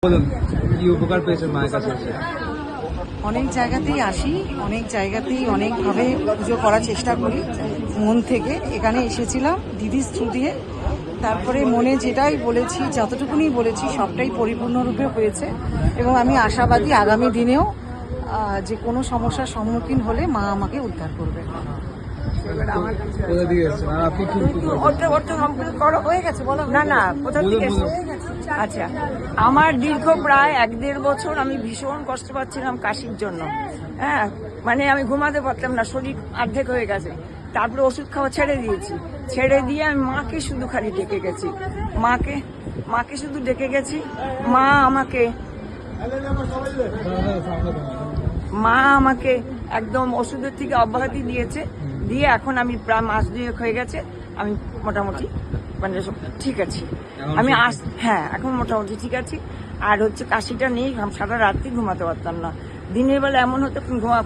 বলুন কি উপকার পেয়েছেন মায়ের কাছে এসে? অনেক জায়গাতেই আসি, অনেক জায়গাতেই অনেকভাবে পুজো করার চেষ্টা করি মন থেকে। এখানে এসেছিলাম দিদির থ্রু দিয়ে, তারপরে মনে যেটাই বলেছি, যতটুকুনি বলেছি সবটাই পরিপূর্ণরূপে হয়েছে এবং আমি আশাবাদী আগামী দিনেও যে কোনো সমস্যার সম্মুখীন হলে মা আমাকে উদ্ধার করবে। কোথা দিয়ে এসেছেন আর আপনি কি হয়ে গেছে বলো না না, কোথা থেকে বলুন। আচ্ছা, আমার দীর্ঘ প্রায় 1-1.5 বছর আমি ভীষণ কষ্ট পাচ্ছিলাম কাশির জন্য। হ্যাঁ, মানে আমি ঘুমাতে পারতাম না, শরীর অর্ধেক হয়ে গেছে। তারপরে ওষুধ খাওয়া ছেড়ে দিয়েছি, ছেড়ে দিয়ে আমি মাকে শুধু খালি ডেকে গেছি, মাকে শুধু ডেকে গেছি। মা আমাকে একদম ওষুধের থেকে অব্যাহতি দিয়েছে, দিয়ে এখন আমি প্রায় মাস 2 হয়ে গেছে, আমি মোটামুটি মানে ঠিক আছি। আমি হ্যাঁ, এখন মোটামুটি ঠিক আছি। আর হচ্ছে কাশিটা নেই, সারা রাত্রি ঘুমাতে পারতাম না। দিনের বেলা এমন হতো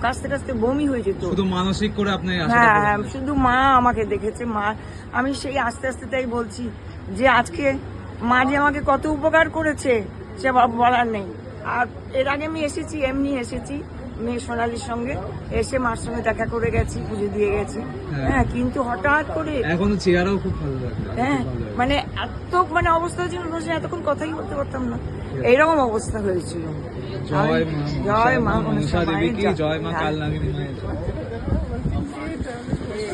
কাশতে কাশতে বমি হয়ে যেত। শুধু মানসিক করে আপনি হ্যাঁ হ্যাঁ, শুধু মা আমাকে দেখেছে। মা, আমি সেই আস্তে আস্তে তাই বলছি যে আজকে মা যে আমাকে কত উপকার করেছে সে বলার নেই। আর এর আগে আমি এসেছি, এমনি এসেছি মেয়ে সোনালির সঙ্গে, এসে মার সঙ্গে দেখা করে গেছি, পুজো দিয়ে গেছি। হ্যাঁ, কিন্তু হঠাৎ করে এখন চেহারাও খুব ভালো লাগে। হ্যাঁ, মানে এত অবস্থা ছিল, বসে এতক্ষণ কথাই বলতে পারতাম না, এইরকম অবস্থা হয়েছিল। জয় মা জয় মা মনসা দেবী কি, মায়ের জয় মা হ্যাঁ। কালনাগিনী মায়ের।